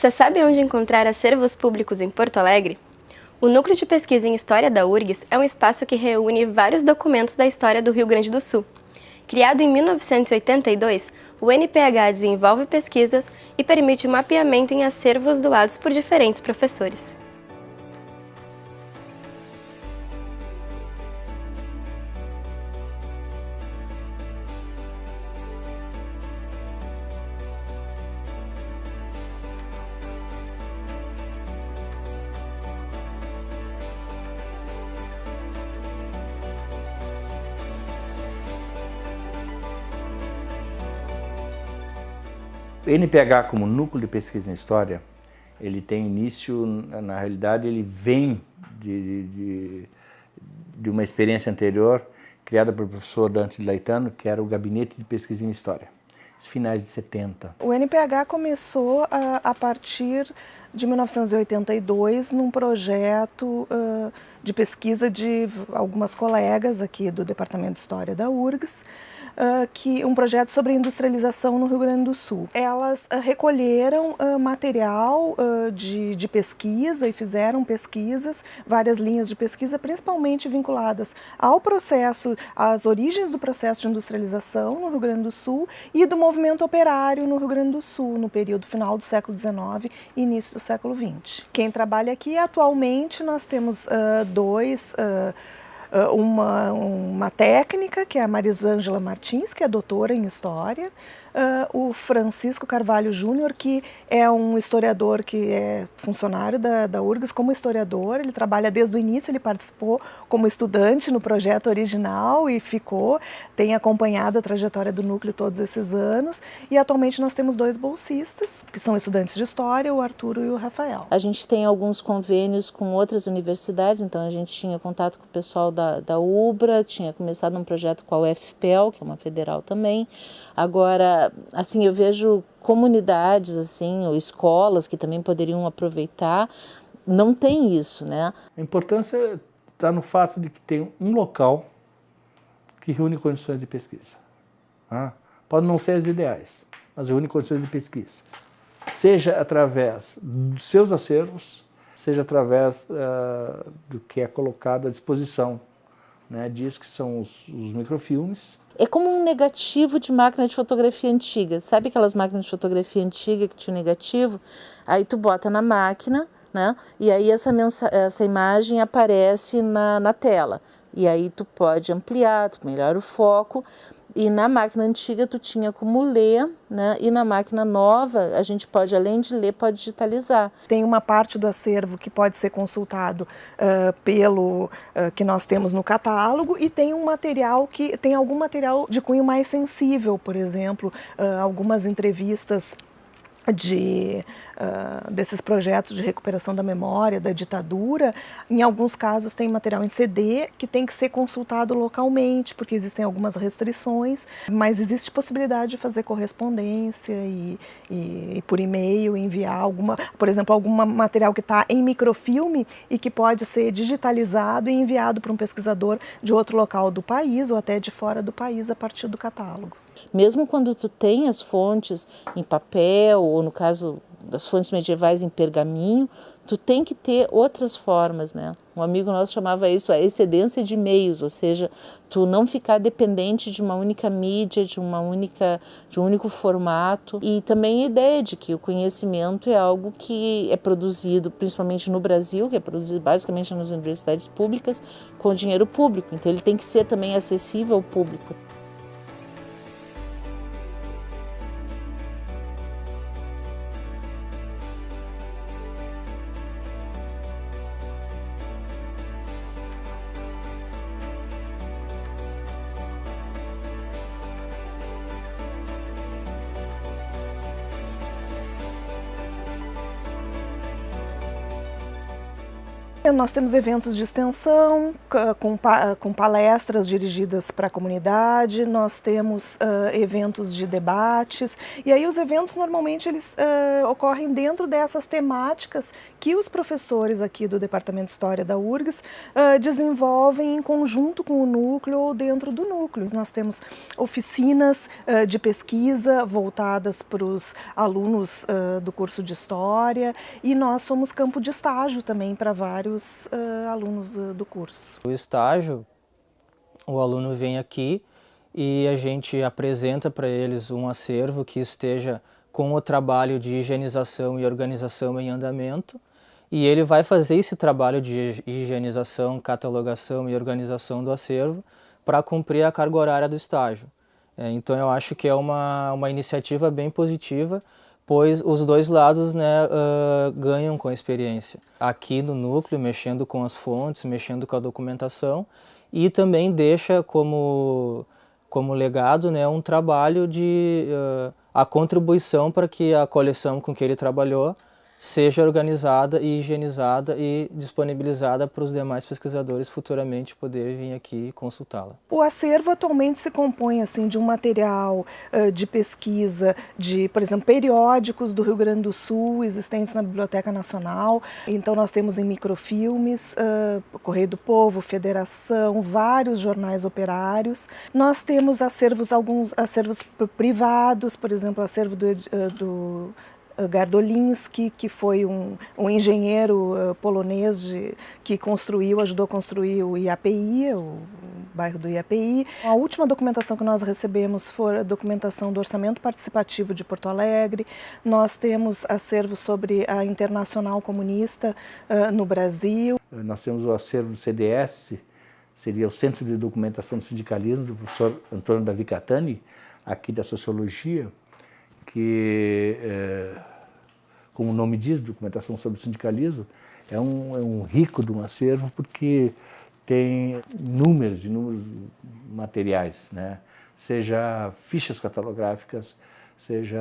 Você sabe onde encontrar acervos públicos em Porto Alegre? O Núcleo de Pesquisa em História da URGS é um espaço que reúne vários documentos da história do Rio Grande do Sul. Criado em 1982, o NPH desenvolve pesquisas e permite o mapeamento em acervos doados por diferentes professores. O NPH, como Núcleo de Pesquisa em História, ele tem início, na realidade, ele vem de uma experiência anterior, criada pelo professor Dante Laetano, que era o Gabinete de Pesquisa em História, nos finais de 70. O NPH começou a partir de 1982, num projeto de pesquisa de algumas colegas aqui do Departamento de História da URGS, um projeto sobre industrialização no Rio Grande do Sul. Elas recolheram material de pesquisa e fizeram pesquisas, várias linhas de pesquisa, principalmente vinculadas ao processo, às origens do processo de industrialização no Rio Grande do Sul e do movimento operário no Rio Grande do Sul, no período final do século XIX e início do século XX. Quem trabalha aqui, atualmente, nós temos uma técnica, que é a Marisângela Martins, que é doutora em História, o Francisco Carvalho Júnior, que é um historiador que é funcionário da URGS como historiador, ele trabalha desde o início, ele participou como estudante no projeto original e tem acompanhado a trajetória do núcleo todos esses anos, e atualmente nós temos 2 bolsistas, que são estudantes de História, o Arturo e o Rafael. A gente tem alguns convênios com outras universidades, então a gente tinha contato com o pessoal da UBRA, tinha começado um projeto com a UFPEL, que é uma federal também. Agora, assim, eu vejo comunidades, assim, ou escolas que também poderiam aproveitar, não tem isso, né? A importância está no fato de que tem um local que reúne condições de pesquisa. Pode não ser as ideais, mas reúne condições de pesquisa. Seja através dos seus acervos, seja através do que é colocado à disposição, né, disso que são os microfilmes. É como um negativo de máquina de fotografia antiga. Sabe aquelas máquinas de fotografia antiga que tinha um negativo? Aí tu bota na máquina, né? E aí essa imagem aparece na tela. E aí tu pode ampliar, tu melhora o foco. E na máquina antiga tu tinha como ler, né? E na máquina nova a gente pode, além de ler, pode digitalizar. Tem uma parte do acervo que pode ser consultado que nós temos no catálogo, e tem algum material de cunho mais sensível, por exemplo, algumas entrevistas desses projetos de recuperação da memória, da ditadura. Em alguns casos tem material em CD que tem que ser consultado localmente, porque existem algumas restrições, mas existe possibilidade de fazer correspondência e por e-mail enviar por exemplo, algum material que está em microfilme e que pode ser digitalizado e enviado para um pesquisador de outro local do país ou até de fora do país a partir do catálogo. Mesmo quando tu tem as fontes em papel, ou no caso das fontes medievais em pergaminho, tu tem que ter outras formas, né? Um amigo nosso chamava isso a excedência de meios, ou seja, tu não ficar dependente de uma única mídia, de um único formato. E também a ideia de que o conhecimento é algo que é produzido, principalmente no Brasil, que é produzido basicamente nas universidades públicas, com dinheiro público. Então ele tem que ser também acessível ao público. Nós temos eventos de extensão, com palestras dirigidas para a comunidade, nós temos eventos de debates, e aí os eventos normalmente eles ocorrem dentro dessas temáticas que os professores aqui do Departamento de História da URGS desenvolvem em conjunto com o núcleo ou dentro do núcleo. Nós temos oficinas de pesquisa voltadas para os alunos do curso de História, e nós somos campo de estágio também para vários alunos do curso. O estágio, o aluno vem aqui e a gente apresenta para eles um acervo que esteja com o trabalho de higienização e organização em andamento, e ele vai fazer esse trabalho de higienização, catalogação e organização do acervo para cumprir a carga horária do estágio. Então eu acho que é uma iniciativa bem positiva, pois os dois lados, né, ganham com a experiência. Aqui no núcleo, mexendo com as fontes, mexendo com a documentação, e também deixa como legado, né, um trabalho de a contribuição para que a coleção com que ele trabalhou seja organizada e higienizada e disponibilizada para os demais pesquisadores futuramente poderem vir aqui consultá-la. O acervo atualmente se compõe assim, de um material de pesquisa de, por exemplo, periódicos do Rio Grande do Sul existentes na Biblioteca Nacional. Então nós temos em microfilmes, Correio do Povo, Federação, vários jornais operários. Nós temos alguns acervos privados, por exemplo, o acervo do Gardolinski, que foi um engenheiro polonês que ajudou a construir o IAPI, o bairro do IAPI. A última documentação que nós recebemos foi a documentação do Orçamento Participativo de Porto Alegre. Nós temos acervo sobre a Internacional Comunista no Brasil. Nós temos o acervo do CDS, seria o Centro de Documentação do Sindicalismo, do professor Antônio Davi Catani, aqui da Sociologia, que, como o nome diz, documentação sobre o sindicalismo, é um rico de um acervo porque tem inúmeros materiais, né? Seja fichas catalográficas, seja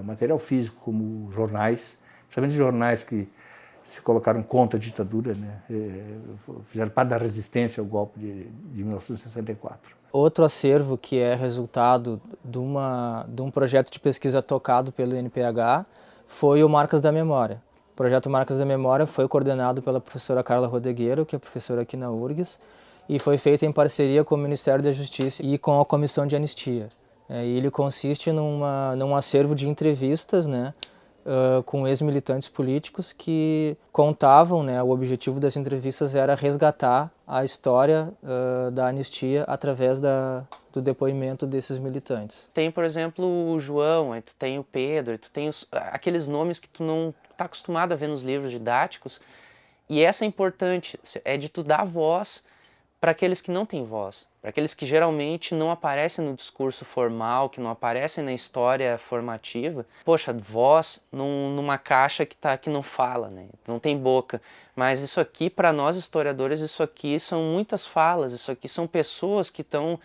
material físico, como jornais, principalmente jornais que se colocaram contra a ditadura, né? Fizeram parte da resistência ao golpe de 1964. Outro acervo que é resultado de um projeto de pesquisa tocado pelo NPH foi o Marcas da Memória. O projeto Marcas da Memória foi coordenado pela professora Carla Rodegueiro, que é professora aqui na URGS, e foi feito em parceria com o Ministério da Justiça e com a Comissão de Anistia. E ele consiste num acervo de entrevistas, né, com ex-militantes políticos que contavam, né, o objetivo das entrevistas era resgatar a história da anistia através do depoimento desses militantes. Tem, por exemplo, o João, aí tu tem o Pedro, aí tu tem aqueles nomes que tu não está acostumado a ver nos livros didáticos, e essa é importante, é de tu dar voz para aqueles que não têm voz, para aqueles que geralmente não aparecem no discurso formal, que não aparecem na história formativa. Poxa, voz numa caixa que não fala, né? Não tem boca. Mas isso aqui, para nós historiadores, isso aqui são muitas falas, isso aqui são pessoas que estão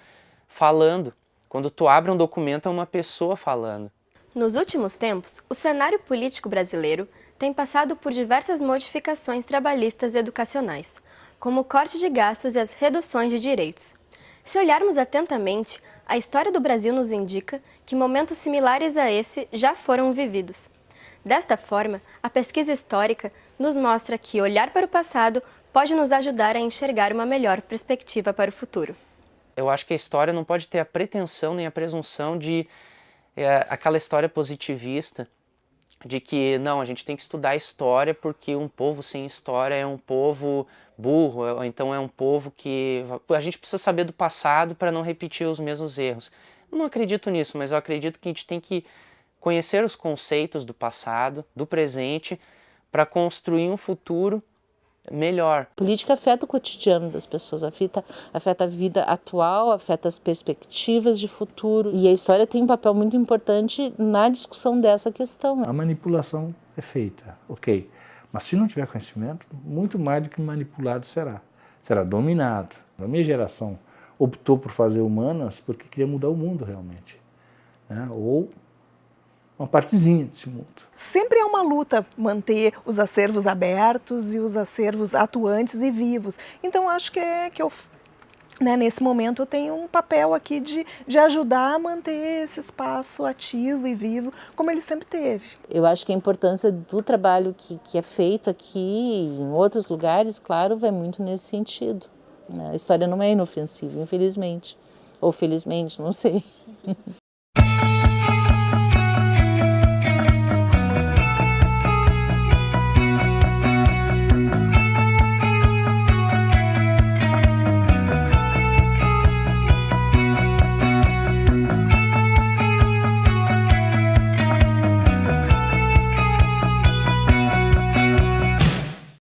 falando. Quando tu abre um documento, é uma pessoa falando. Nos últimos tempos, o cenário político brasileiro tem passado por diversas modificações trabalhistas e educacionais, como o corte de gastos e as reduções de direitos. Se olharmos atentamente, a história do Brasil nos indica que momentos similares a esse já foram vividos. Desta forma, a pesquisa histórica nos mostra que olhar para o passado pode nos ajudar a enxergar uma melhor perspectiva para o futuro. Eu acho que a história não pode ter a pretensão nem a presunção de aquela história positivista, de que não, a gente tem que estudar a história porque um povo sem história é um povo burro, ou então é um povo que a gente precisa saber do passado para não repetir os mesmos erros. Eu não acredito nisso, mas eu acredito que a gente tem que conhecer os conceitos do passado, do presente, para construir um futuro melhor. A política afeta o cotidiano das pessoas, afeta a vida atual, afeta as perspectivas de futuro. E a história tem um papel muito importante na discussão dessa questão. A manipulação é feita, ok. Mas se não tiver conhecimento, muito mais do que manipulado será. Será dominado. A minha geração optou por fazer humanas porque queria mudar o mundo realmente, né? Ou uma partezinha desse mundo. Sempre é uma luta manter os acervos abertos e os acervos atuantes e vivos. Então, acho que nesse momento eu tenho um papel aqui de ajudar a manter esse espaço ativo e vivo, como ele sempre teve. Eu acho que a importância do trabalho que é feito aqui e em outros lugares, claro, vai muito nesse sentido. A história não é inofensiva, infelizmente. Ou felizmente, não sei.